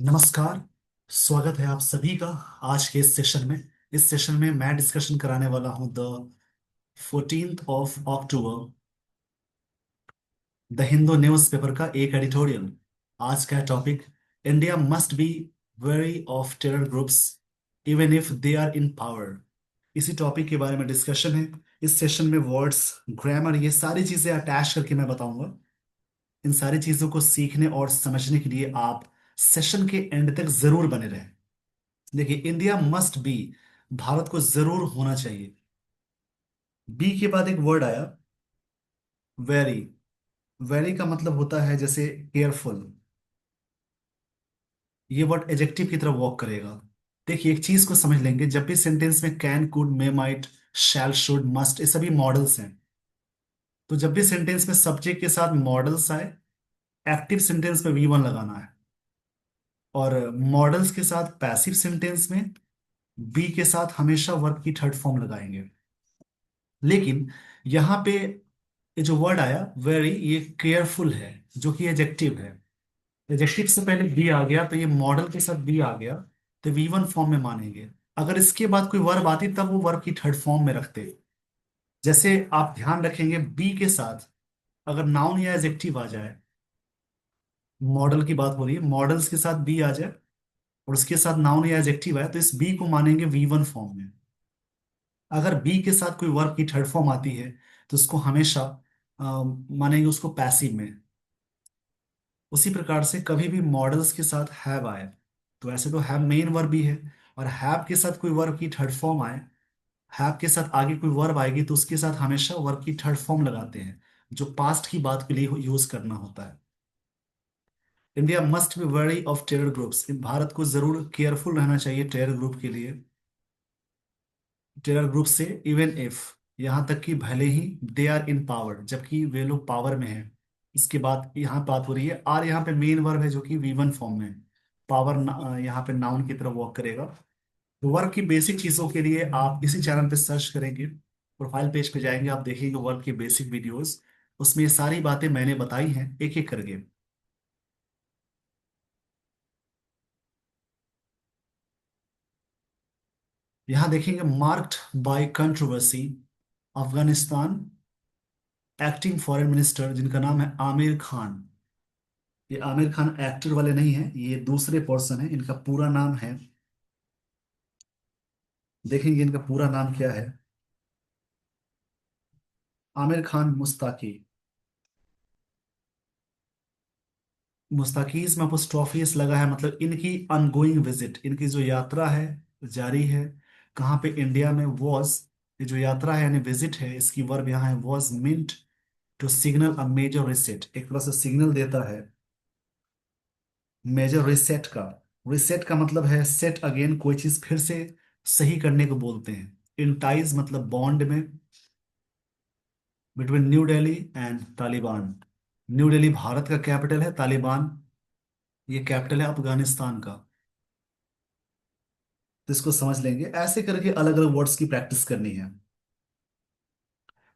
नमस्कार। स्वागत है आप सभी का आज के इस सेशन में। इस सेशन में मैं डिस्कशन कराने वाला हूं the 14 of October the Hindu newspaper का एक एडिटोरियल। आज का topic, India must be wary of terror groups even if they are in power. इसी टॉपिक के बारे में डिस्कशन है। इस सेशन में वर्ड्स, ग्रामर, ये सारी चीजें अटैच करके मैं बताऊंगा। इन सारी चीजों को सीखने और समझने के लिए आप सेशन के एंड तक जरूर बने रहें। देखिए, इंडिया मस्ट बी, भारत को जरूर होना चाहिए। बी के बाद एक वर्ड आया, वेरी। वेरी का मतलब होता है जैसे केयरफुल। ये वर्ड एजेक्टिव की तरफ वॉक करेगा। देखिए, एक चीज को समझ लेंगे, जब भी सेंटेंस में can, could, may, might, shall, should, must, ये सभी मॉडल्स हैं। तो जब भी सेंटेंस में सब्जेक्ट के साथ मॉडल्स आए, एक्टिव सेंटेंस में वी वन लगाना है। और मॉडल्स के साथ पैसिव सेंटेंस में बी के साथ हमेशा वर्ब की थर्ड फॉर्म लगाएंगे। लेकिन यहाँ पे ये जो वर्ड आया वेरी, ये केयरफुल है, जो कि एडजेक्टिव है। एडजेक्टिव से पहले बी आ गया तो ये मॉडल के साथ बी आ गया, तो वी वन फॉर्म में मानेंगे। अगर इसके बाद कोई वर्ब आती तब वो वर्ब की थर्ड फॉर्म में रखते। जैसे आप ध्यान रखेंगे, बी के साथ अगर नाउन या एडजेक्टिव आ जाए, मॉडल की बात हो रही है, मॉडल्स के साथ बी आ जाए और उसके साथ नाउन या एडजेक्टिव आए, तो इस बी को मानेंगे वी वन फॉर्म में। अगर बी के साथ कोई वर्ब की थर्ड फॉर्म आती है तो उसको हमेशा मानेंगे उसको पैसिव में। उसी प्रकार से कभी भी मॉडल्स के साथ हैव आए, तो ऐसे तो हैव मेन वर्ब भी है, और हैव के साथ कोई वर्ब की थर्ड फॉर्म आए, हैव के साथ आगे कोई वर्ब आएगी तो उसके साथ हमेशा वर्ब की थर्ड फॉर्म लगाते हैं, जो पास्ट की बात के लिए यूज करना होता है। India must be wary of terror groups, Bharat को जरूर केयरफुल रहना चाहिए टेरर ग्रुप के लिए। टेरर ग्रुप से इवन इफ, यहां तक कि भले ही दे आर इन पावर, जबकि वे लोग पावर में हैं। इसके बाद यहाँ बात हो रही है, आर यहाँ पे मेन वर्ब है जो कि वी वन फॉर्म में है। पावर यहाँ पे नाउन की तरफ वर्क करेगा। तो वर्क की बेसिक चीजों के लिए आप इसी चैनल पे सर्च करेंगे, प्रोफाइल पेज पे जाएंगे, आप देखेंगे वर्क की बेसिक वीडियोस। उसमें ये सारी बातें मैंने बताई हैं एक एक करके। यहाँ देखेंगे, marked by controversy, Afghanistan acting foreign minister जिनका नाम है आमिर खान। ये आमिर खान एक्टर वाले नहीं है, ये दूसरे पर्सन है। इनका पूरा नाम है, देखेंगे इनका पूरा नाम क्या है, आमिर खान मुस्ताकी। मुस्ताकीज में अपोस्ट्रोफियस लगा है, मतलब इनकी अनगोइंग विजिट, इनकी जो यात्रा है जारी है। कहाँ पे? इंडिया में। वॉज, ये जो यात्रा है यानी विजिट है, इसकी वर्ब यहाँ है was meant to signal a major reset, एक तरह से सिग्नल देता है मेजर रिसेट का। रिसेट का मतलब है सेट अगेन, कोई चीज फिर से सही करने को बोलते हैं। इन टाइज मतलब बॉन्ड में, between new Delhi and Taliban. New Delhi Bharat का कैपिटल है, तालिबान ये कैपिटल है अफगानिस्तान का। तो इसको समझ लेंगे, ऐसे करके अलग अलग वर्ड्स की प्रैक्टिस करनी है।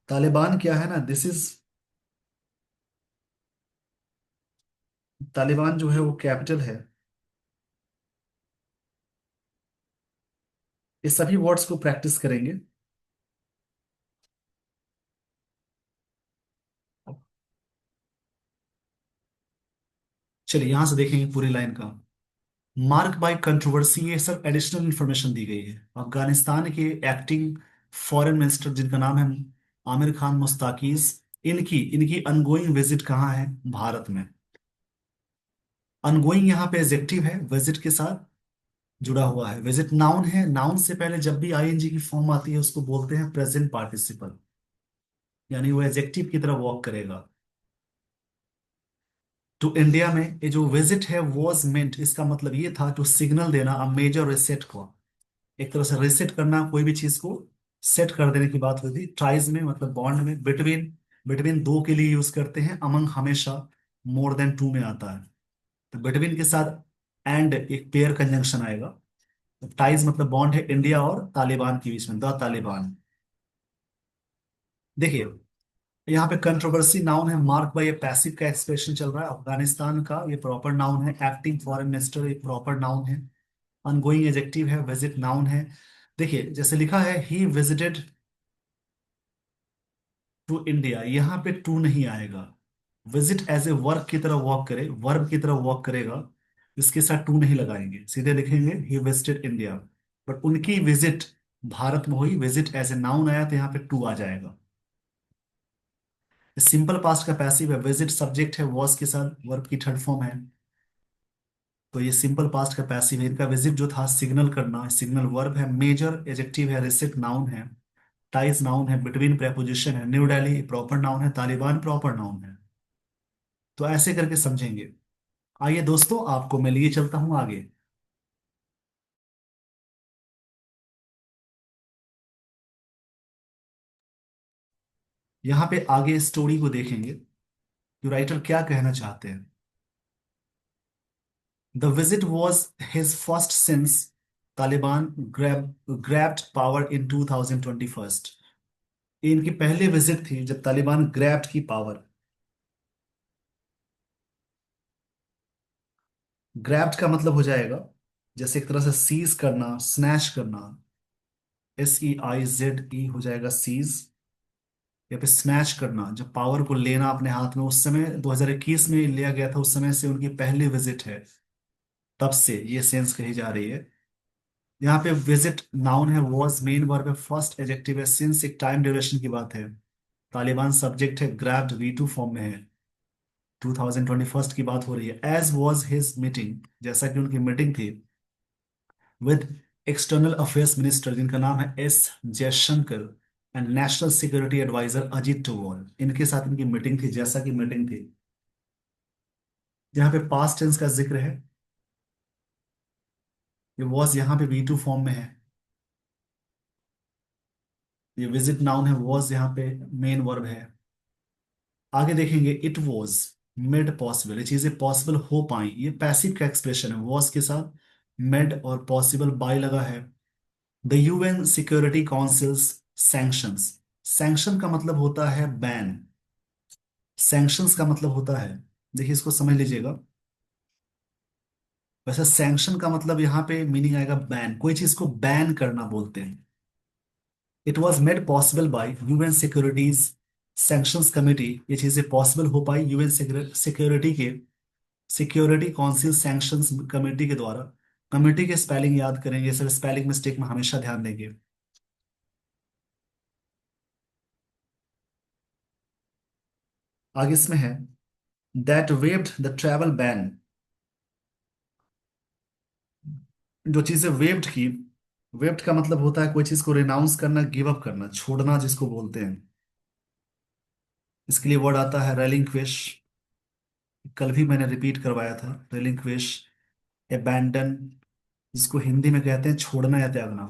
तालिबान क्या है ना, दिस इज, तालिबान जो है वो कैपिटल है। ये सभी वर्ड्स को प्रैक्टिस करेंगे। चलिए यहां से देखेंगे पूरी लाइन का। मार्क बाय कंट्रोवर्सी, ये सब एडिशनल इंफॉर्मेशन दी गई है। अफगानिस्तान के एक्टिंग फॉरेन मिनिस्टर जिनका नाम है आमिर खान मुस्ताकीज, इनकी इनकी अनगोइंग विजिट कहाँ है? भारत में। अनगोइंग यहाँ पे एडजेक्टिव है, विजिट के साथ जुड़ा हुआ है। विजिट नाउन है, नाउन से पहले जब भी आईएनजी की फॉर्म आती है उसको बोलते हैं प्रेजेंट पार्टिसिपल, यानी वो एडजेक्टिव की तरह वॉक करेगा। तो इंडिया में ये जो विजिट है वॉज मेंट, इसका मतलब ये था टू सिग्नल देना अ मेजर रिसेट को, एक तरह से रिसेट करना, कोई भी चीज को सेट कर देने की बात होती। ट्राइज में मतलब बॉन्ड में, बिटवीन, बिटवीन दो के लिए यूज करते हैं। अमंग हमेशा मोर देन टू में आता है। तो बिटवीन के साथ एंड एक पेयर कंजंक्शन आएगा। तो टाइज मतलब बॉन्ड है इंडिया और तालिबान के बीच में, द तालिबान। देखिए, यहाँ पे कंट्रोवर्सी नाउन है, मार्क बाय, ये पैसिव का एक्सप्रेशन चल रहा है। अफगानिस्तान का ये प्रॉपर नाउन है। एक्टिंग फॉरेन मिनिस्टर ये प्रॉपर नाउन है। अनगोइंग एडजेक्टिव है। विजिट नाउन है। देखिए जैसे लिखा है ही विजिटेड टू इंडिया, यहाँ पे टू नहीं आएगा। विजिट एज ए वर्क की तरह वॉक करे, वर्ब की तरह वॉक करेगा, इसके साथ टू नहीं लगाएंगे, सीधे लिखेंगे ही विजिटेड इंडिया। बट उनकी विजिट भारत में हुई, विजिट एज ए नाउन आया तो यहाँ पे टू आ जाएगा। सिंपल पास्ट का पैसिव है, विजिट सब्जेक्ट है, वॉज के साथ वर्ब की थर्ड फॉर्म है, तो ये सिंपल पास्ट का पैसिव है। इनका विजिट जो था सिग्नल करना, सिग्नल वर्ब है। मेजर एडजेक्टिव है, रिसिप्ट नाउन है। टाइज नाउन है। बिटवीन प्रेपोजिशन है। न्यू दिल्ली प्रॉपर नाउन है। तालिबान प्रॉपर नाउन है। तो ऐसे करके समझेंगे। आइए दोस्तों, आपको मैं लिए चलता हूं आगे। यहाँ पे आगे स्टोरी को देखेंगे कि राइटर क्या कहना चाहते हैं। The visit was his first since Taliban grabbed power in 2021। ये इनकी पहली विजिट थी जब तालिबान ग्रैब्ड की पावर। ग्रैब्ड का मतलब हो जाएगा जैसे एक तरह से सीज करना, स्नैच करना। SEIZE हो जाएगा सीज, या फिर स्नैच करना, जब पावर को लेना अपने हाथ में। उस समय 2021 में लिया गया था, उस समय से उनकी पहली विजिट है, तब से ये सेंस कही जा रही है। यहाँ पे विजिट नाउन है, वॉज मेन वर्ब है, फर्स्ट एडजेक्टिव है, सिंस एक टाइम ड्यूरेशन की बात है। तालिबान सब्जेक्ट है, ग्रैब्ड V2 फॉर्म में है। 2021 की बात हो रही है। एज वॉज हिज मीटिंग, जैसा कि उनकी मीटिंग थी विद एक्सटर्नल अफेयर्स मिनिस्टर जिनका नाम है S. Jaishankar, and national security adviser Ajit Doval, इनके साथ इनकी मीटिंग थी, जैसा कि मीटिंग थी। यहाँ पे पास्ट टेंस का जिक्र है। ये वॉज यहाँ पे V2 फॉर्म में है। ये विजिट नाउन है, वॉज यहाँ पे मेन वर्ब है। आगे देखेंगे, इट वॉज मेड पॉसिबल, ये चीजें पॉसिबल हो पाई, ये पैसिव का एक्सप्रेशन है। वॉज के साथ मेड और पॉसिबल बाय लगा है। The UN security councils sanctions, sanction का मतलब होता है बैन, सैंक्शंस का मतलब होता है, देखिए इसको समझ लीजिएगा। वैसे सैंक्शन का मतलब यहाँ पे मीनिंग आएगा बैन, कोई चीज को बैन करना बोलते हैं। It was made possible by UN securities sanctions committee, ये चीजें पॉसिबल हो पाई UN सिक्योरिटी के, सिक्योरिटी काउंसिल सैंक्शंस कमेटी के द्वारा। कमेटी के स्पेलिंग याद करेंगे, सर स्पेलिंग मिस्टेक में हमेशा ध्यान देंगे। आगे इसमें है that waived the travel ban, जो चीजें वेव्ड की। वेव्ड का मतलब होता है कोई चीज को रिनाउंस करना, गिव अप करना, छोड़ना जिसको बोलते हैं। इसके लिए वर्ड आता है रेलिंक्विश, कल भी मैंने रिपीट करवाया था। रेलिंक्विश, abandon, जिसको हिंदी में कहते हैं छोड़ना या त्यागना।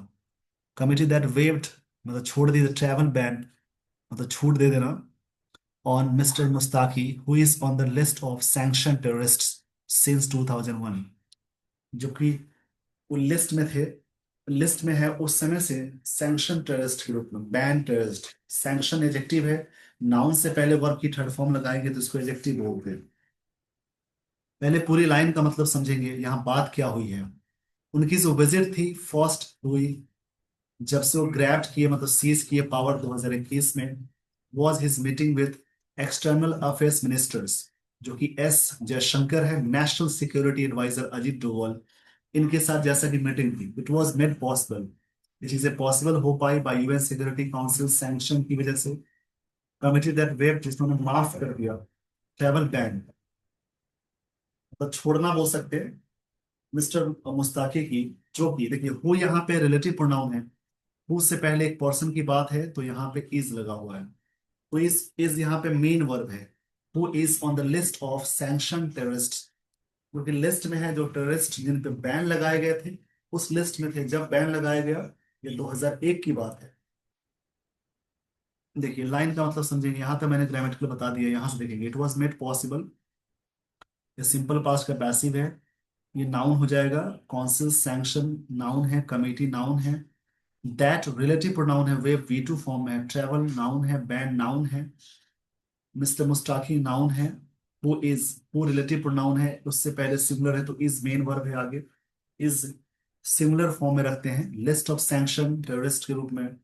कमिटी दैट वेव्ड मतलब छोड़ दी, ट्रैवल बैन मतलब छूट दे देना, on mister Muttaqi who is on the list of sanction terrorists since 2001, जो कि वो लिस्ट में थे, लिस्ट में है उस समय से, सैंक्शन टेररिस्ट के रूप में, बैन टेररिस्ट। सैंक्शन एडजेक्टिव है, नाउन से पहले वर्ब की थर्ड फॉर्म लगाएंगे तो इसको एडजेक्टिव बोलते हैं। पहले पूरी लाइन का मतलब समझेंगे, यहाँ बात क्या हुई है। उनकी जो विजिट थी फर्स्ट हुई जब से वो ग्रैब्ड किए, मतलब सीज किए पावर 2021 में। Was his meeting with external affairs ministers, जो कि S. जयशंकर है, national security adviser Ajit Doval, इनके साथ जैसा कि मीटिंग थी। इट वॉज मेड पॉसिबल, ये चीजें पॉसिबल हो pi by UN security council sanction की वजह से। कमिटी दैट वेव, जिसने माफ कर दिया ट्रैवल बैन, मतलब छोड़ना बोल सकते हैं मिस्टर मुस्ताकी की, जो कि देखिए हु यहाँ पे रिलेटिव प्रोनाउन है। हु से पहले एक पर्सन की बात है तो यहाँ पे इज लगा हुआ है, तो इज यहाँ पे मेन वर्ब है। Who is on the list of sanction terrorist, क्योंकि लिस्ट में है जो टेररिस्ट जिन पे बैन लगाए गए थे, उस लिस्ट में थे जब बैन लगाया गया। ये 2001 की बात है। देखिए लाइन का मतलब समझेंगे, यहाँ तक मैंने ग्रामेटिकल बता दिया, यहाँ से देखेंगे। इट वॉज मेड पॉसिबल, ये सिंपल पास्ट का पैसिव है। ये नाउन हो जाएगा, काउंसिल सैंक्शन नाउन है, कमेटी नाउन है, दैट रिलेटिव प्रोनाउन है, वे V2 फॉर्म में है, ट्रेवल नाउन है, बैन नाउन है, मिस्टर मुस्ताकी नाउन है। वो रिलेटिव प्रोनाउन है, उससे पहले सिंगुलर है तो इज मेन वर्ब है आगे। इज सिंगुलर फॉर्म में रखते हैं। लिस्ट ऑफ सैंक्शन टेररिस्ट के रूप में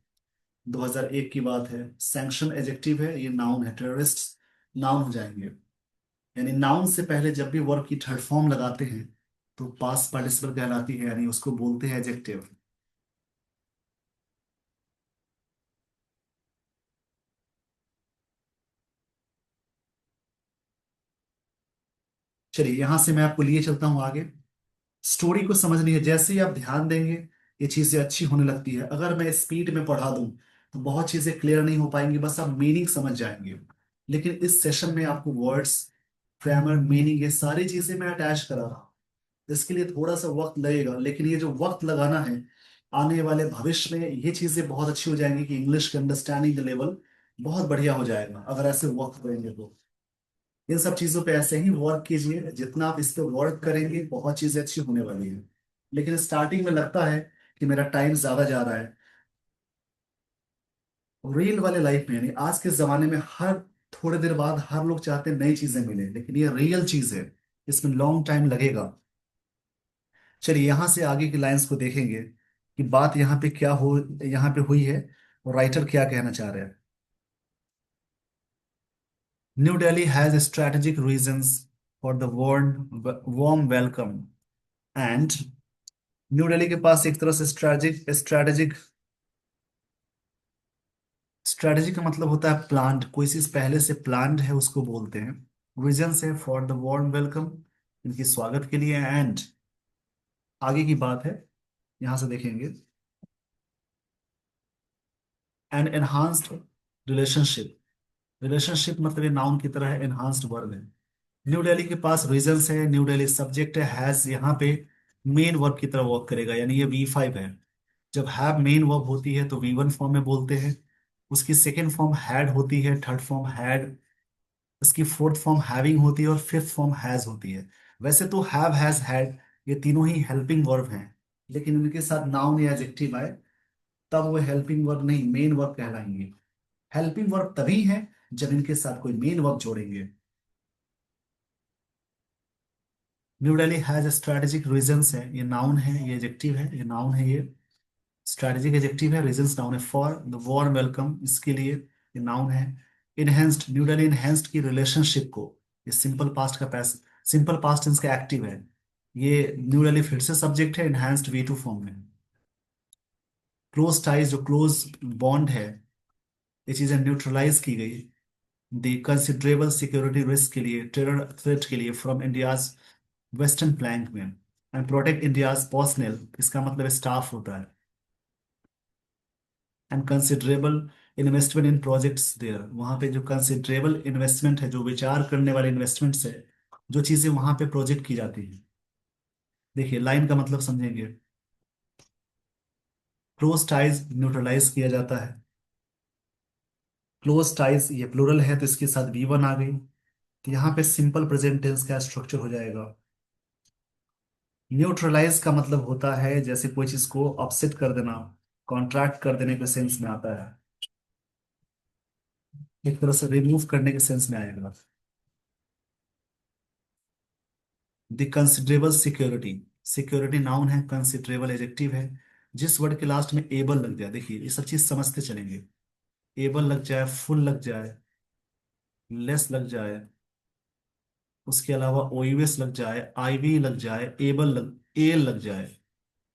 2001 की बात है। सैंक्शन एडजेक्टिव है, ये नाउन है। टेररिस्ट नाउन हो जाएंगे। यानी नाउन से पहले जब भी वर्ब की थर्ड फॉर्म लगाते हैं तो पास्ट पार्टिसिपल कहलाती है, यानी उसको बोलते हैं एडजेक्टिव। चलिए यहां से मैं आपको लिए चलता हूं आगे। स्टोरी को समझनी है, जैसे ही आप ध्यान देंगे ये चीजें अच्छी होने लगती है। अगर मैं स्पीड में पढ़ा दूं तो बहुत चीजें क्लियर नहीं हो पाएंगी, बस आप मीनिंग समझ जाएंगे। लेकिन इस सेशन में आपको वर्ड्स, ग्रामर, मीनिंग, ये सारी चीजें मैं अटैच करा रहा हूं। इसके लिए थोड़ा सा वक्त लगेगा, लेकिन ये जो वक्त लगाना है, आने वाले भविष्य में ये चीजें बहुत अच्छी हो जाएंगी कि इंग्लिश के अंडरस्टैंडिंग लेवल बहुत बढ़िया हो जाएगा अगर ऐसे वर्क करेंगे तो। इन सब चीजों पे ऐसे ही वर्क कीजिए, जितना आप इस पे वर्क करेंगे बहुत चीजें अच्छी होने वाली है। लेकिन स्टार्टिंग में लगता है कि मेरा टाइम ज्यादा जा रहा है। रियल वाले लाइफ में, यानी आज के जमाने में, हर थोड़े देर बाद हर लोग चाहते हैं नई चीजें मिले, लेकिन ये रियल चीज है, इसमें लॉन्ग टाइम लगेगा। चलिए यहां से आगे की लाइंस को देखेंगे कि बात यहाँ पे क्या हो, यहाँ पे हुई है और राइटर क्या कहना चाह रहे हैं। New Delhi has strategic reasons for the warm welcome. And new Delhi के पास एक तरह से स्ट्रेटेजिक स्ट्रेटेजिक स्ट्रेटेजी का मतलब होता है प्लान्ड, कोई चीज पहले से प्लान्ड है उसको बोलते हैं। रीजंस है फॉर द वार्म वेलकम, इनकी स्वागत के लिए। एंड आगे की बात है, यहां से देखेंगे। And enhanced relationship. रिलेशनशिप मतलब ये नाउन की तरह है, एनहांस्ड वर्ब है। न्यू दिल्ली के पास रीजंस है, न्यू दिल्ली सब्जेक्ट है, हैज यहाँ पे मेन वर्ब की तरह वर्क करेगा, यानी ये V5 है। जब हैव मेन वर्ब होती है तो V1 फॉर्म में बोलते हैं। उसकी सेकेंड फॉर्म हैड होती है, थर्ड फॉर्म हैड, उसकी फोर्थ फॉर्म हैविंग होती है और फिफ्थ फॉर्म हैज होती है। वैसे तो हैव, हैज, हैड ये तीनों ही हेल्पिंग वर्ब हैं, लेकिन इनके साथ नाउन या एडजेक्टिव आए तब वो हेल्पिंग वर्ब नहीं, मेन वर्ब कहलाएंगे। हेल्पिंग वर्ब तभी है जब इनके साथ कोई मेन वर्ब जोड़ेंगे। New Delhi has strategic reasons है, ये नाउन है, ये एडजेक्टिव है, ये नाउन है, ये स्ट्रेटेजिक एडजेक्टिव है। रीजंस नाउन है। फॉर द वार्म वेलकम, इसके लिए ये नाउन है। इनहेंस्ड, न्यू दिल्ली इनहेंस्ड की रिलेशनशिप को, ये सिंपल पास्ट का पैस सिंपल पास्ट टेंस का एक्टिव है। ये न्यू दिल्ली फिर से सब्जेक्ट है, इनहेंस्ड V2 फॉर्म में। क्लोज टाइज, जो क्लोज बॉन्ड है, ये चीजें न्यूट्रलाइज की गई द कंसिडरेबल सिक्योरिटी रिस्क के लिए, टेरर थ्रेट के लिए, फ्रॉम इंडियाज वेस्टर्न फ्लैंक में। एंड प्रोटेक्ट इंडियाज पर्सनल, इसका मतलब स्टाफ होता है। And considerable investment in projects there, वहां पे जो कंसिडरेबल इन्वेस्टमेंट है, जो विचार करने वाले इन्वेस्टमेंट्स है, जो चीजें वहां पे प्रोजेक्ट की जाती है। देखिए लाइन का मतलब समझेंगे। क्लोज टाइज न्यूट्रलाइज किया जाता है। क्लोज टाइज ये प्लूरल है तो इसके साथ V1 आ गई, तो यहाँ पे सिंपल प्रेजेंट टेंस का स्ट्रक्चर हो जाएगा। न्यूट्रलाइज का मतलब होता है जैसे कोई चीज को अपसेट कर देना, कॉन्ट्रैक्ट कर देने के सेंस में आता है, एक तरह से रिमूव करने के सेंस में आएगा। The considerable security, security noun है, कंसिडरेबल एडजेक्टिव है। जिस वर्ड के लास्ट में एबल लग जाए, देखिए ये सब चीज समझते चलेंगे। एबल लग जाए, फुल लग जाए, लेस लग जाए, उसके अलावा ओयूएस लग जाए, आईवी लग जाए, एल लग जाए,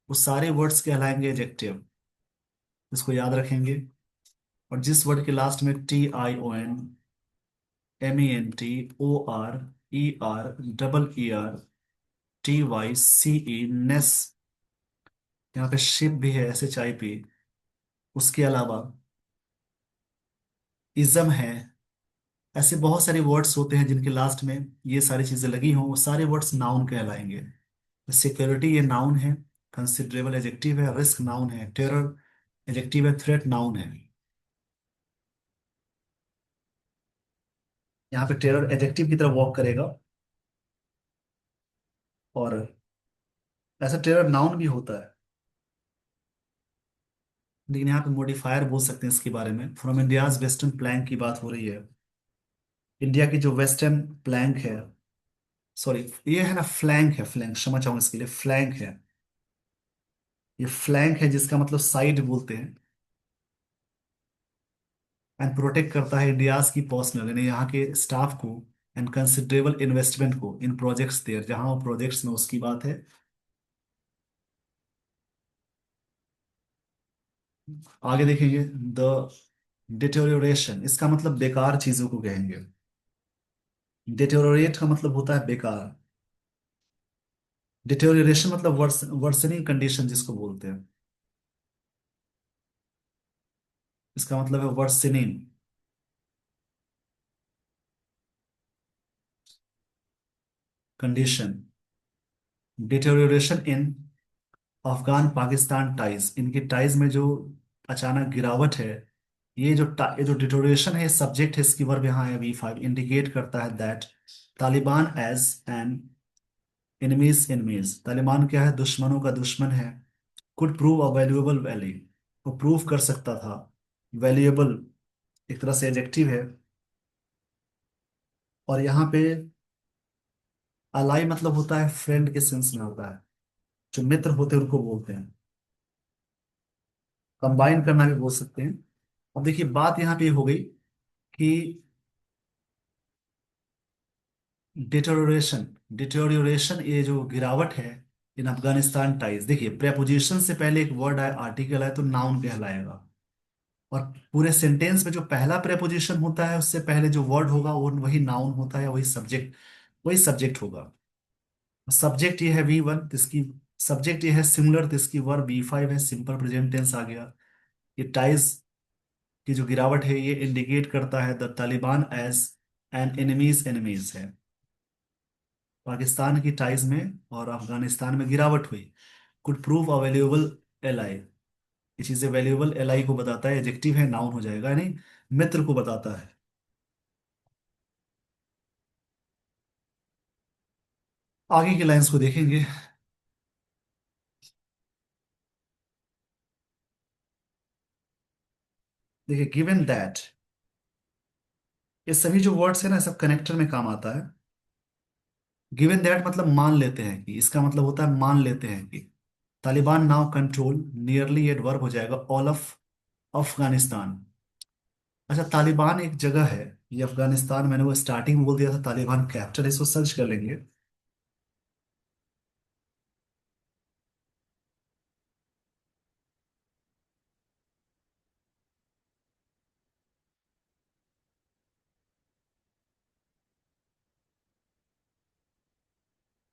वो सारे वर्ड्स कहलाएंगे एडजेक्टिव। इसको याद रखेंगे। और जिस वर्ड के लास्ट में TION, MENT, OR, ER, TYCE, नेस, यहाँ पे शिप भी है, SHIP। उसके अलावा इज्म है। ऐसे बहुत सारे वर्ड्स होते हैं जिनके लास्ट में ये सारी चीजें लगी हों, वो सारे वर्ड्स नाउन कहलाएंगे। सिक्योरिटी ये नाउन है, कंसिडरेबल एडजेक्टिव है, रिस्क नाउन है, टेरर एडजेक्टिव है, थ्रेट नाउन है। यहाँ पे टेरर एडजेक्टिव की तरह वॉक करेगा। और ऐसा टेरर नाउन भी होता है, लेकिन यहाँ पे मॉडिफायर बोल सकते हैं इसके बारे में। फ्रॉम इंडियाज वेस्टर्न प्लैंक की बात हो रही है। इंडिया की जो वेस्टर्न फ्लैंक है, सॉरी ये है ना फ्लैंक है, फ्लैंक क्षमा चाहूंगा इसके लिए, फ्लैंक है। ये फ्लैंक है जिसका मतलब साइड बोलते हैं। एंड प्रोटेक्ट करता है इंडियाज की पर्सनल यानी यहाँ के स्टाफ को एंड कंसिडरेबल इन्वेस्टमेंट को इन प्रोजेक्ट्स देयर, जहां वो प्रोजेक्ट्स में उसकी बात है। आगे देखेंगे द डिटेरियोरेशन, इसका मतलब बेकार चीजों को कहेंगे। डिटेरियोरेट का मतलब होता है बेकार। डिटेरियोरेशन मतलब वर्सनिंग कंडीशन जिसको बोलते हैं, इसका मतलब है वर्सनिंग कंडीशन। डिटेरियोरेशन इन अफगान पाकिस्तान टाइज, इनकी टाइज में जो अचानक गिरावट है, ये जो डिटोरेशन है सब्जेक्ट है, इसकी वर्ब यहाँ है V5, इंडिकेट करता है that Taliban as an enemies enemies, Taliban क्या है, दुश्मनों का दुश्मन है। Could prove a valuable valley, वो प्रूव कर सकता था। वैल्यूएबल एक तरह से एडजेक्टिव है। और यहाँ पे अलाई मतलब होता है फ्रेंड के सेंस में होता है, जो मित्र होते हैं उनको बोलते हैं। कंबाइन करना भी बोल सकते हैं। अब देखिए बात यहाँ पे हो गई कि डिटोरिएशन, डिटोरिएशन ये जो गिरावट है इन अफगानिस्तान टाइज, देखिए प्रेपोजिशन से पहले एक वर्ड आए, आर्टिकल आए तो नाउन कहलाएगा। और पूरे सेंटेंस में जो पहला प्रेपोजिशन होता है उससे पहले जो वर्ड होगा वो वही नाउन होता है, वही सब्जेक्ट होगा। सब्जेक्ट ये है V1, इसकी सब्जेक्ट ये है सिंगुलर, इसकी वर्ब V5 है, सिंपल प्रेजेंट टेंस आ गया। ये टाइज की जो गिरावट है ये इंडिकेट करता है the Taliban as an enemies enemies है। पाकिस्तान की टाइज में और अफगानिस्तान में गिरावट हुई। Could prove a valuable ally, ये चीजें वैल्यूएबल एलाई को बताता है, एडजेक्टिव है नाउन हो जाएगा, यानी मित्र को बताता है। आगे की लाइंस को देखेंगे। देखिए गिवन दैट, ये सभी जो वर्ड्स है ना सब कनेक्टर में काम आता है। गिवन दैट मतलब मान लेते हैं कि, इसका मतलब होता है मान लेते हैं कि तालिबान नाउ कंट्रोल, नियरली ये वर्ब हो जाएगा, ऑल ऑफ अफगानिस्तान। अच्छा तालिबान एक जगह है, ये अफगानिस्तान, मैंने वो स्टार्टिंग में बोल दिया था तालिबान कैपिटल, इसको सर्च कर लेंगे।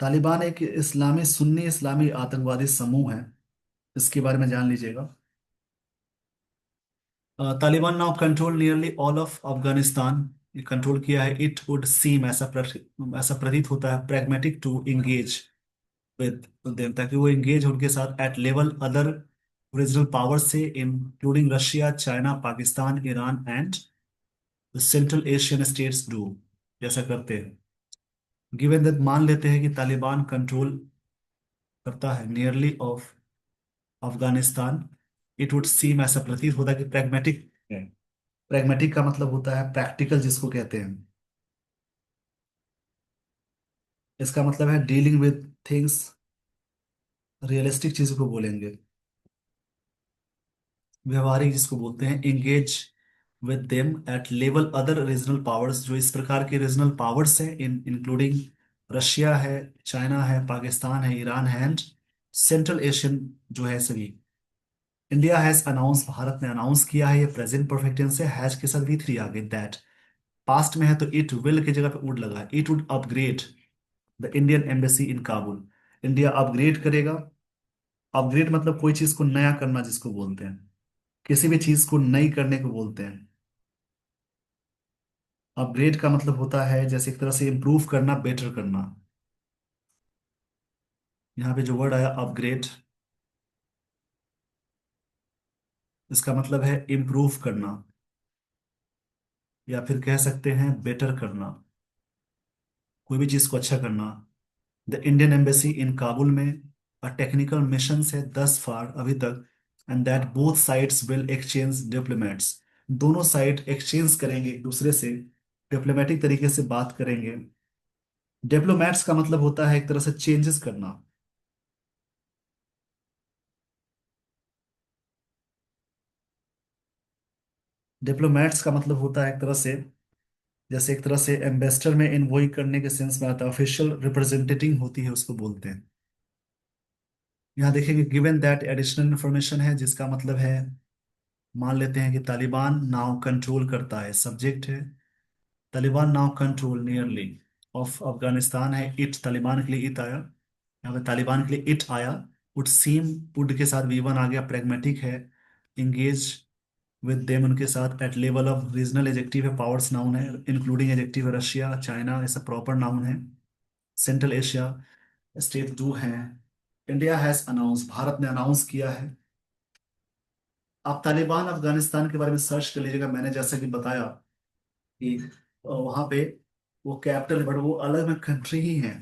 तालिबान एक इस्लामी सुन्नी इस्लामी आतंकवादी समूह है, इसके बारे में जान लीजिएगा। Taliban now control nearly all of Afghanistan, ये कंट्रोल किया है। इट वुड सीम, ऐसा प्रतीत होता है, pragmatic to engage with them, ताकि वो इंगेज हो उनके साथ at level other regional power से, including Russia, China, Pakistan, Iran and central Asian states do, जैसा करते हैं। गिवन दैट मान लेते हैं कि तालिबान कंट्रोल करता है nearly of Afghanistan, it would seem, ऐसा प्रतीत होता है कि प्रैग्मेटिक है। प्रैग्मेटिक का मतलब होता है प्रैक्टिकल जिसको कहते हैं। इसका मतलब है डीलिंग विद थिंग्स, रियलिस्टिक चीजों को बोलेंगे। व्यवहारिक जिसको बोलते हैं, engage with them at level other regional powers, जो इस प्रकार के रीजनल पावर्स हैं, इंक्लूडिंग रशिया है, चाइना है, पाकिस्तान है, ईरान है एंड सेंट्रल एशियन जो है सभी। इंडिया हैज अनाउंस, भारत ने अनाउंस किया है, ये प्रेजेंट परफेक्ट टेंस है, हैज के साथ V3 आ गई। दैट पास्ट में है तो इट विल की जगह पे वुड लगा है, it would upgrade the Indian embassy in Kabul, India upgrade करेगा। अपग्रेड मतलब कोई चीज को नया करना जिसको बोलते हैं, किसी भी चीज को नई करने को बोलते हैं। अपग्रेड का मतलब होता है जैसे एक तरह से इंप्रूव करना, बेटर करना। यहाँ पे जो वर्ड आया अपग्रेड, इसका मतलब है इंप्रूव करना, या फिर कह सकते हैं बेटर करना, कोई भी चीज को अच्छा करना। The Indian embassy in Kabul में अ टेक्निकल मिशन है दस फार अभी तक, and that both sides will exchange diplomats, दोनों साइड एक्सचेंज करेंगे एक दूसरे से डिप्लोमेटिक तरीके से बात करेंगे। डिप्लोमैट्स का मतलब होता है एक तरह से चेंजेस करना। डिप्लोमैट्स का मतलब होता है एक तरह से, जैसे एक तरह से एम्बेसडर में इन्वॉय करने के सेंस में आता है, ऑफिशियल रिप्रेजेंटेटिव होती है उसको बोलते हैं। यहाँ देखेंगे गिवन दैट एडिशनल इंफॉर्मेशन है जिसका मतलब है, मान लेते हैं कि तालिबान नाउ कंट्रोल करता है, सब्जेक्ट है। Taliban now control nearly of Afghanistan है, इट तालिबान के लिए इट आया, यहाँ पे तालिबान के लिए इट आया। वुड सीम, वुड के साथ वी वन आ गया, प्रेगमेटिक है। इंगेज विद देम, उनके साथ, at level of regional adjective है, पावर्स नाउन है, इंक्लूडिंग एजेक्टिव है, रशिया चाइना ऐसा प्रॉपर नाउन है। सेंट्रल एशिया स्टेट डू है। इंडिया हैज अनाउंस, भारत ने अनाउंस किया है। आप तालिबान अफगानिस्तान के बारे में सर्च कर लीजिएगा, मैंने जैसा कि बताया कि वहां पे वो कैपिटल, बट वो अलग में कंट्री ही है।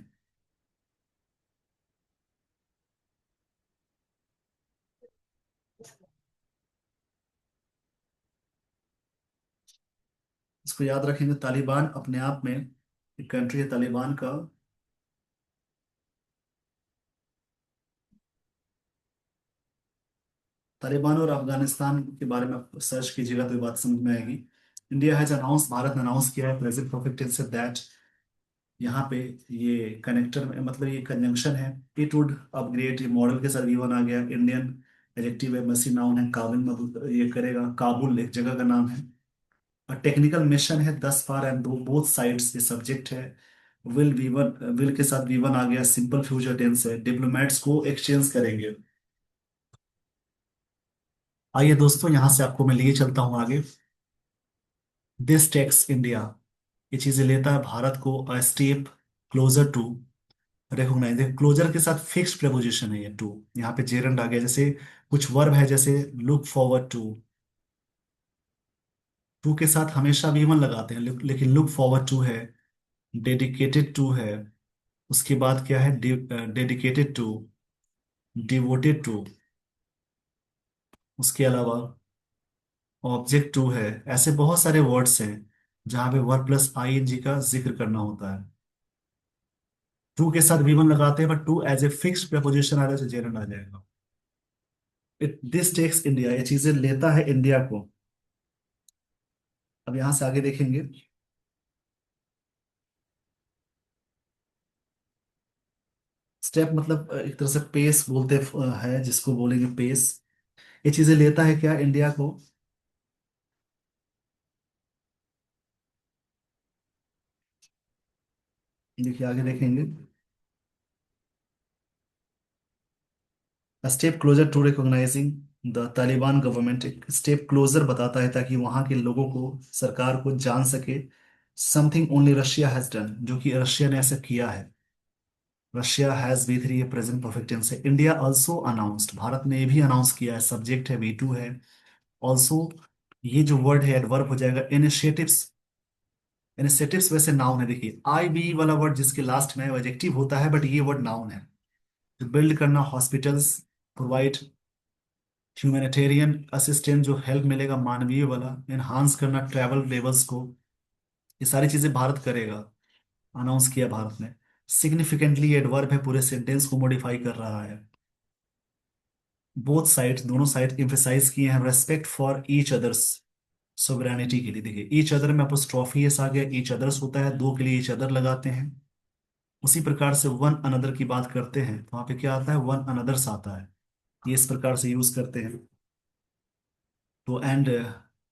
इसको याद रखेंगे, तालिबान अपने आप में एक कंट्री है, तालिबान का। तालिबान और अफगानिस्तान के बारे में आप सर्च कीजिएगा तो ये बात समझ में आएगी। इंडिया हैज अनाउंस, भारत ने अनाउंस किया है, प्रेजेंट परफेक्ट टेंस से दैट, यहाँ पे ये कनेक्टर में मतलब ये कंजंक्शन है। इट वुड अपग्रेड, ये मॉडल के साथ गिवन आ गया। इंडियन एडजेक्टिव है, मसी नाउन है, काबिल में ये करेगा, काबुल एक जगह का नाम है। और टेक्निकल मिशन है, दस फार एंड दो बोथ साइड्स, ये सब्जेक्ट है। विल वी वन, विल के साथ वी वन आ गया, सिंपल फ्यूचर टेंस है, डिप्लोमेट्स को एक्सचेंज करेंगे। आइए दोस्तों, यहां से आपको मैं लिए चलता हूं आगे। दिस टेक्स इंडिया, ये चीजें लेता है भारत को a step closer to recognise. Closer के साथ फिक्स्ड प्रेपोजिशन है ये टू, यहाँ पे जेरंड आ गया। जैसे कुछ वर्ब है, जैसे लुक फॉरवर्ड टू, टू के साथ हमेशा वी वन लगाते हैं, लेकिन लुक फॉरवर्ड टू है, डेडिकेटेड टू है, उसके बाद क्या है, डेडिकेटेड टू, डिवोटेड टू, उसके अलावा ऑब्जेक्ट टू है। ऐसे बहुत सारे वर्ड्स हैं जहां पे verb plus I N G का जिक्र करना होता है। टू के साथ वी वन लगाते हैं, but to as a fixed preposition आ रहा है तो जेरंड आ जाएगा। इट दिस टेक्स इंडिया, ये चीजें लेता है इंडिया को। अब यहां से आगे देखेंगे। स्टेप मतलब एक तरह से पेस बोलते है, जिसको बोलेंगे पेस। ये चीजें लेता है क्या इंडिया को। देखिए आगे देखेंगे। Step closer to recognising the Taliban government, एक स्टेप क्लोजर बताता है ताकि वहां के लोगों को, सरकार को जान सके। Something only Russia has done, जो कि रशिया ने ऐसा किया है। Russia has V three, present perfect tense है। इंडिया ऑल्सो अनाउंस्ड, भारत ने ये भी अनाउंस किया है, सब्जेक्ट है, वी टू है। ऑल्सो, ये जो वर्ड है एडवर्ब हो जाएगा। इनिशिएटिव्स, इनिशिएटिव्स वैसे नाउन है, देखिए आई बी वाला वर्ड जिसके लास्ट में एडजेक्टिव होता है, बट ये वर्ड नाउन है। बिल्ड करना, हॉस्पिटल्स, प्रोवाइड ह्यूमैनिटेरियन असिस्टेंट जो हेल्प मिलेगा मानवीय वाला, एनहांस करना ट्रैवल लेवल्स को, ये सारी चीजें भारत करेगा, अनाउंस किया भारत ने। सिग्निफिकेंटली एडवर्ब है, पूरे सेंटेंस को मॉडिफाई कर रहा है। बोथ साइड, दोनों साइड एम्फेसाइज किए हैं respect for each others, sovereignty के लिए। देखिए ईच अदर में अपोस्ट्रोफी एस आ गया, ईच अदर्स होता है, दो के लिए ईच अदर लगाते हैं। उसी प्रकार से वन अनदर की बात करते हैं तो वहां पे क्या आता है, वन अनदर्स आता है। ये इस प्रकार से यूज करते हैं। तो एंड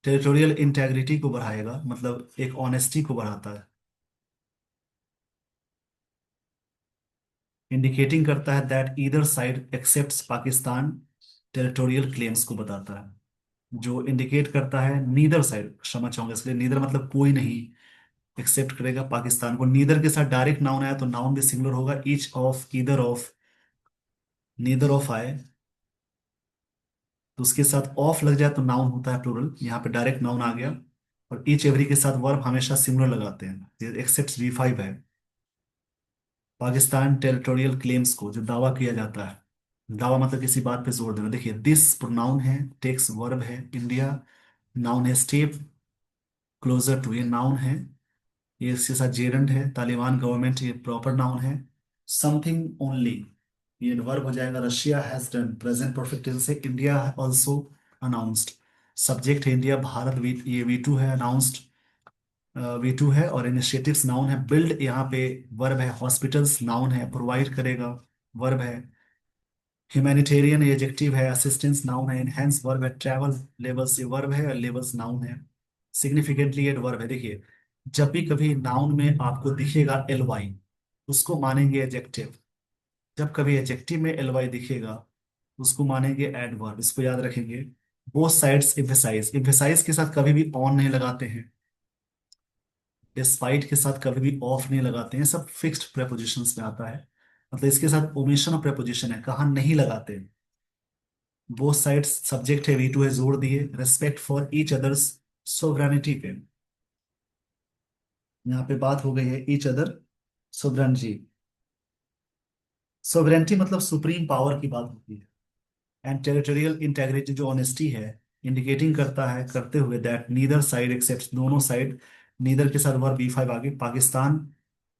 टेरिटोरियल इंटेग्रिटी को बढ़ाएगा, मतलब एक ऑनेस्टी को बढ़ाता है। इंडिकेटिंग करता है that either side accepts Pakistan territorial claims को बताता है। जो इंडिकेट करता है नीदर साइड, क्षमा चाहूंगा इसलिए, नीदर मतलब कोई नहीं एक्सेप्ट करेगा पाकिस्तान को। नीदर के साथ डायरेक्ट नाउन आया तो नाउन भी सिंगुलर होगा, each of, either of, neither of आए तो उसके साथ ऑफ लग जाए तो नाउन होता है प्लूरल, यहाँ पे डायरेक्ट नाउन आ गया। और ईच एवरी के साथ वर्ब हमेशा सिंगुलर लगाते हैं, एक्सेप्ट वी फाइव है। पाकिस्तान टेरिटोरियल क्लेम्स को, जो दावा किया जाता है, दावा मतलब किसी बात पे जोर देना। देखिए दिस प्रोनाउन है, टेक्स वर्ब है, इंडिया नाउन है, स्टेप क्लोजर टू ये नाउन है, ये इसके साथ जेरेंट है, तालिबान गवर्नमेंट ये प्रॉपर नाउन है। समथिंग ओनली ये वर्ब हो जाएगा, Russia has done present perfect tense से, इंडिया ऑल्सो अनाउंस्ड। सब्जेक्ट है इंडिया, भारत ये वी टू है, अनाउंस्ड वी टू है, और इनिशिएटिव्स नाउन है, बिल्ड यहाँ पे वर्ब है, हॉस्पिटल्स नाउन है, प्रोवाइड करेगा वर्ब है, ह्यूमैनिटेरियन एडजेक्टिव है, असिस्टेंस नाउन है, एनहेंस वर्ब है, ट्रैवल लेवल्स ये वर्ब है, लेवल्स नाउन है, सिग्निफिकेंटली एड वर्ब है। देखिए जब भी कभी नाउन में आपको दिखेगा एल वाई, उसको मानेंगे एडजेक्टिव। जब कभी एडजेक्टिव में एल वाई दिखेगा उसको मानेंगे एडवर्ब, इसको याद रखेंगे। बोथ साइड्स एम्फेसाइज, एम्फेसाइज के साथ कभी भी ऑन नहीं लगाते हैं, डिस्पाइट के साथ कभी भी ऑफ नहीं लगाते हैं, सब फिक्स्ड प्रेपोजिशंस में आता है। मतलब इसके साथ ओमिशन ऑफ प्रेपोजिशन है, कहाँ नहीं लगाते। बोथ साइड्स सब्जेक्ट है, वी टू है, जोड़ दिए, respect for each others sovereignty पे, यहाँ पे बात हो गई है ईच अदर सोवरेनिटी। सोवरेनिटी मतलब सुप्रीम पावर की बात होती है। एंड टेरिटोरियल इंटेग्रिटी जो ऑनेस्टी है, इंडिकेटिंग करता है करते हुए दैट नीदर साइड एक्सेप्ट, दोनों साइड, नीदर के साथ वर्ब बी फाइव आगे, पाकिस्तान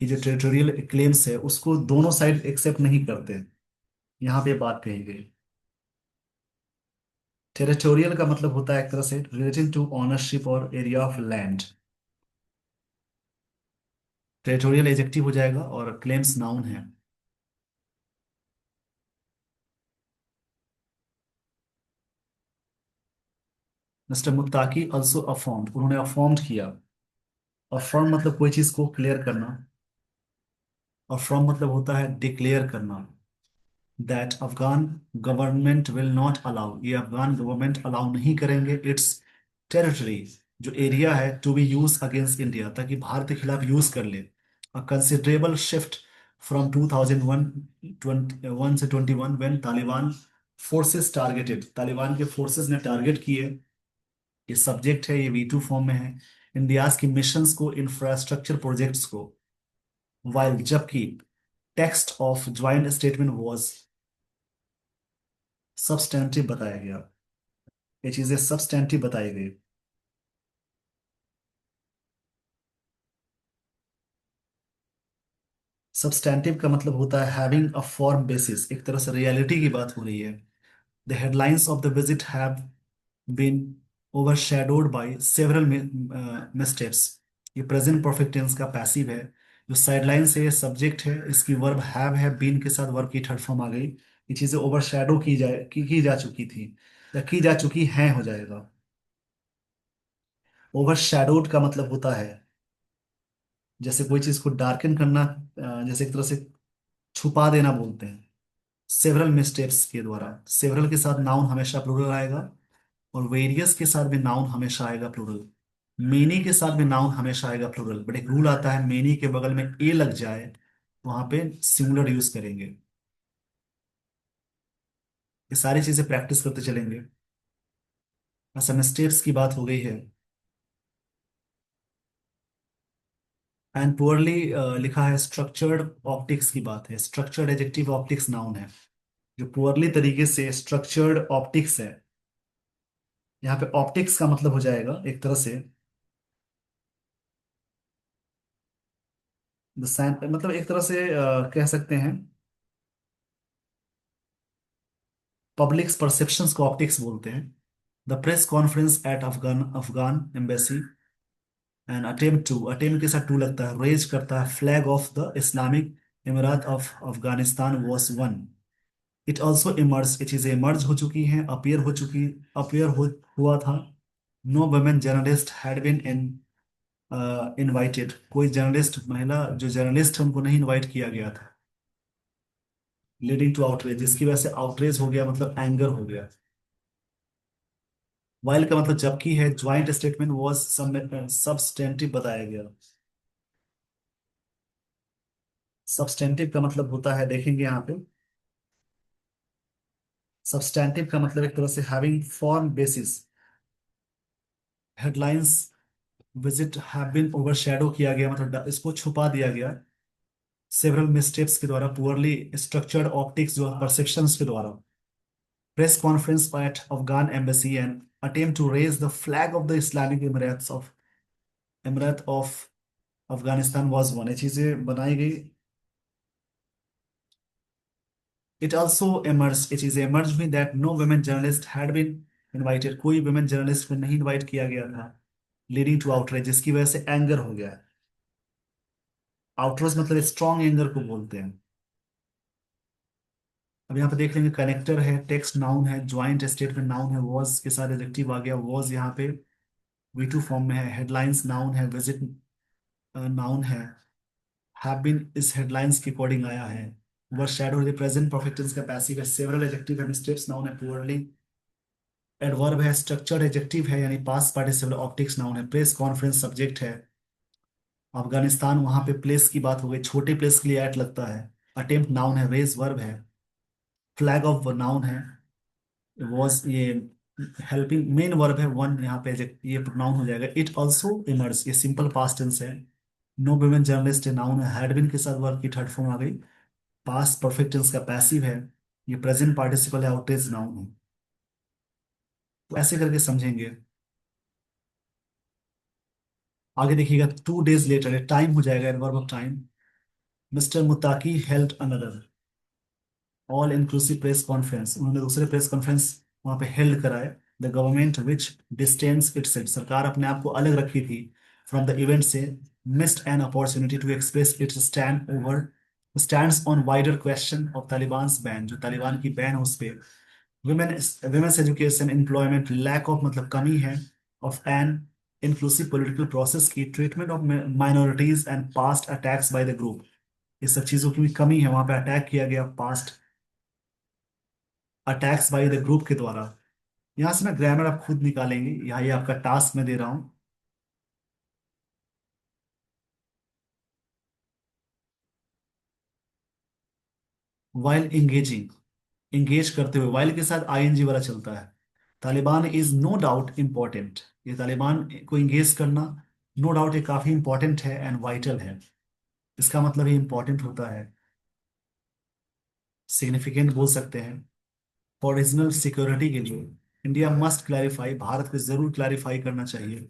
की जो टेरिटोरियल क्लेम्स है उसको दोनों साइड एक्सेप्ट नहीं करते, यहाँ पे बात कही गई। टेरिटोरियल का मतलब होता है एक तरह से रिलेटिंग टू ऑनरशिप और area of land. Territorial adjective हो जाएगा और क्लेम्स नाउन है। मिस्टर मुत्ताकी ऑल्सो अफर्म्ड, उन्होंने अफर्म्ड किया। अफर्म मतलब कोई चीज को क्लियर करना, अफर्म मतलब होता है डिक्लेयर करना। That Afghan government will not allow, ये अफगान गवर्नमेंट अलाउ नहीं करेंगे इट्स टेरिटरी, जो एरिया है, to be use against India, ताकि भारत के खिलाफ यूज कर ले। अ कंसिडरेबल शिफ्ट फ्रॉम 2001 21 से 21 when Taliban forces targeted, Taliban के फोर्सेस ने टारगेट किए। ये सब्जेक्ट है, ये वी टू फॉर्म में है, इंडियाज की मिशंस को, इंफ्रास्ट्रक्चर प्रोजेक्ट्स को, वाइल जबकि text of joint statement was substantive बताया गया, ये चीजें सब्सटेंटिव बताई गई। सब्सटेंटिव का मतलब होता है हैविंग अ फॉर्म बेसिस, एक तरह से रियलिटी की बात हो रही है। The headlines of the visit have been overshadowed by several missteps, ये प्रेजेंट परफेक्ट टेंस का पैसिव है। जो साइडलाइन से सब्जेक्ट है, इसकी वर्ब हैव है, बीन के साथ वर्ब की थर्ड फॉर्म आ गई। ये चीजें ओवरशैडो की जा चुकी थी, या की जा चुकी हैं हो जाएगा। ओवरशैडोड का मतलब होता है जैसे कोई चीज को डार्कन करना, जैसे एक तरह से छुपा देना बोलते हैं। सेवरल मिस्टेप्स के द्वारा, सेवरल के साथ नाउन हमेशा प्लूरल आएगा, और वेरियस के साथ भी नाउन हमेशा आएगा प्लूरल। मेनी के साथ भी नाउन हमेशा आएगा प्लूरल, बट एक रूल आता है, मेनी के बगल में ए लग जाए वहां पे सिंगुलर यूज करेंगे। ये सारी चीजें प्रैक्टिस करते चलेंगे। अच्छा मिस्टेप्स की बात हो गई है। एंड पुअरली लिखा है, स्ट्रक्चर्ड ऑप्टिक्स की बात है, स्ट्रक्चर्ड एडजेक्टिव, ऑप्टिक्स नाउन है। जो पुअरली तरीके से स्ट्रक्चर्ड ऑप्टिक्स है, यहाँ पे ऑप्टिक्स का मतलब हो जाएगा एक तरह से द साइन, मतलब एक तरह से कह सकते हैं पब्लिक परसेप्शंस को ऑप्टिक्स बोलते हैं। The press conference at Afghan Afghan embassy, and attempt के साथ टू लगता है, रेज करता है flag of the Islamic Emirate of Afghanistan was one. It also emerge, ये चीजें इमर्ज हो चुकी हैं, अपियर हो हुआ था। No women journalist had been invited, कोई जर्नलिस्ट महिला जो जर्नलिस्ट है उनको नहीं इनवाइट किया गया था। लीडिंग टू आउटरेज, जिसकी वजह से आउटरेज हो गया, मतलब एंगर हो गया। वाइल का मतलब जबकि है, ज्वाइंट स्टेटमेंट वाज सब्सटेंटिव बताया गया। सब्सटेंटिव का मतलब होता है, देखेंगे यहाँ पे, सब्सटेंटिव का मतलब एक तरह से having form basis. Headlines visit have been overshadow किया गया, मतलब इसको छुपा दिया गया सेवरल मिस्टेक्स के द्वारा, पुअरली स्ट्रक्चर्ड ऑप्टिक्स जो परसेप्शंस के द्वारा। Press conference at Afghan embassy and attempt to raise the flag of the Islamic Emirate of Afghanistan was one, ये चीजें बनाई गई। इट ऑल्सो एमर्ज, ये चीजें एमर्ज हुई that no women journalist had been invited, कोई वुमेन जर्नलिस्ट को नहीं इनवाइट किया गया था, लीडिंग टू आउटरेज, जिसकी वजह से एंगर हो गया। आउटरेज मतलब स्ट्रॉन्ग एंगर को बोलते हैं। अब यहाँ पे देख लेंगे, कनेक्टर है, टेक्स्ट नाउन है, ज्वाइंट स्टेटमेंट नाउन है, वॉज के साथ एडजेक्टिव आ गया, वॉज यहाँ पे वी टू फॉर्म में है, हेडलाइंस नाउन है, विजिट नाउन है, हैव बीन इस हेडलाइंस के अकॉर्डिंग आया है, overshadow the present perfect tense का पैसिव है, सेवरल एडजेक्टिव है, मिस्टेक्स नाउन है, पुअरली एडवर्ब है, स्ट्रक्चर्ड एडजेक्टिव है यानी पास्ट पार्टिसिपल, ऑप्टिक्स नाउन है, प्रेस कॉन्फ्रेंस सब्जेक्ट है। अफगानिस्तान, वहां पे प्लेस की बात हो गई, छोटे प्लेस के लिए एट लगता है, अटेम्प्ट नाउन है, रेज वर्ब है, फ्लैग ऑफ नाउन है, वॉज ये हेल्पिंग मेन वर्ब है, वन यहाँ पे ये प्रोनाउन हो जाएगा, इट ऑल्सो इमर्स, ये सिंपल पास्ट टेंस है, नो वुमेन जर्नलिस्ट नाउन है, हैड बीन के साथ वर्ब की थर्ड फॉर्म आ गई, पास्ट परफेक्ट टेंस का पैसिव है, ये प्रेजेंट पार्टिसिपल है, आउटेज नाउन है। तो ऐसे करके समझेंगे। आगे देखिएगा, 2 days लेटर, टाइम हो जाएगा, verb of time, mister Muttaqi held another all inclusive press conference, उन्होंने दूसरे प्रेस कॉन्फ्रेंस वहां पे हेल्ड कराए, the government which distance it set, सरकार अपने आप को अलग रखी थी फ्रॉम द इवेंट से, missed an opportunity to express its stand over stands on wider question of Taliban ban, जो तालिबान की बैन है उस पे, women women's education, employment, lack of मतलब कमी है of an inclusive political process की, treatment of minorities and past attacks by the group, इस सब चीजों की भी कमी है, वहां पे अटैक किया गया, past attacks by the group के द्वारा। यहाँ से ना ग्रामर आप खुद निकालेंगे, यहाँ ये आपका टास्क मैं दे रहा हूँ। वाइल एंगेजिंग, एंगेज करते हुए, वाइल के साथ आईएनजी वाला चलता है, Taliban is no doubt important, ये तालिबान को एंगेज करना नो डाउट ये काफी इंपॉर्टेंट है एंड वाइटल है, इसका मतलब ये इंपॉर्टेंट होता है, सिग्निफिकेंट बोल सकते हैं, फॉर रीजनल सिक्योरिटी के लिए, इंडिया मस्ट क्लैरिफाई, भारत को जरूर क्लैरिफाई करना चाहिए,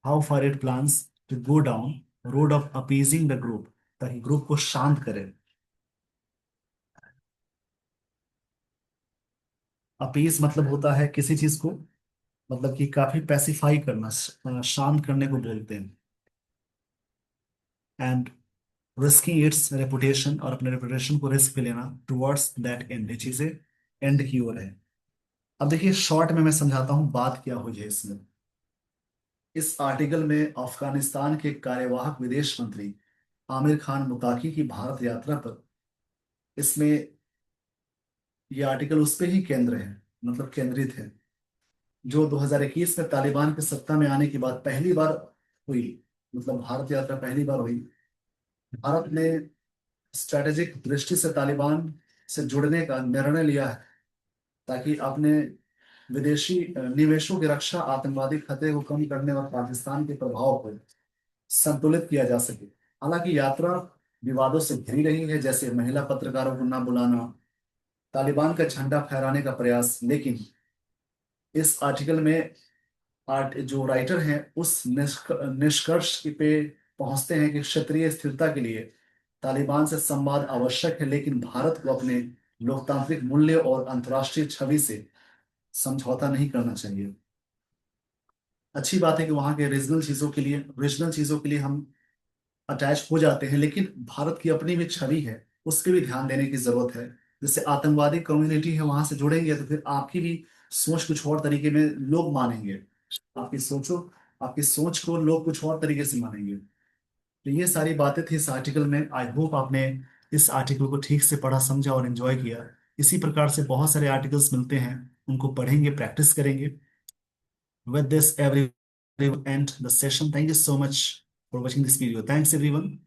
how far it plans to go down road of appeasing the group, ताकि ग्रुप को शांत करे। अपीज मतलब होता है किसी चीज को, मतलब कि काफी पैसिफाई करना, शांत करने को बोलते हैं, एंड रिस्किंग इट्स रेपुटेशन, और अपने रेपुटेशन को रिस्क पे लेना, टुवर्ड्स दैट एंड, ये चीजें एंड की ओर है। अब देखिए शॉर्ट में मैं समझाता हूँ बात क्या हुई है इसमें। इस आर्टिकल में अफगानिस्तान के कार्यवाहक विदेश मंत्री आमिर खान मुताकी की भारत यात्रा पर, इसमें ये आर्टिकल उस पे ही केंद्र है, मतलब केंद्रित है, जो 2021 में तालिबान के सत्ता में आने के बाद पहली बार हुई, मतलब भारत यात्रा पहली बार हुई। भारत ने स्ट्रेटेजिक दृष्टि से तालिबान से जुड़ने का निर्णय लिया है, ताकि अपने विदेशी निवेशों की रक्षा, आतंकवादी खतरे को कम करने और पाकिस्तान के प्रभाव को संतुलित किया जा सके। हालांकि यात्रा विवादों से घिरी रही है, जैसे महिला पत्रकारों को न बुलाना, तालिबान का झंडा फहराने का प्रयास, लेकिन इस आर्टिकल में जो राइटर हैं उस निष्कर्ष पे पहुंचते हैं कि क्षेत्रीय स्थिरता के लिए तालिबान से संवाद आवश्यक है, लेकिन भारत को अपने लोकतांत्रिक मूल्य और अंतर्राष्ट्रीय छवि से समझौता नहीं करना चाहिए। अच्छी बात है कि वहाँ के रीजनल चीजों के लिए हम अटैच हो जाते हैं, लेकिन भारत की अपनी भी छवि है, उस पर भी ध्यान देने की जरूरत है। जैसे आतंकवादी कम्युनिटी है, वहां से जुड़ेंगे तो फिर आपकी भी सोच कुछ और तरीके में लोग मानेंगे, आपकी सोचो आपकी सोच को लोग कुछ और तरीके से मानेंगे। तो ये सारी बातें थी इस आर्टिकल में, आई होप आपने इस आर्टिकल को ठीक से पढ़ा, समझा और एंजॉय किया। इसी प्रकार से बहुत सारे आर्टिकल्स मिलते हैं, उनको पढ़ेंगे, प्रैक्टिस करेंगे। With this, everyone end the session. Thank you so much for watching this video. Thanks, everyone.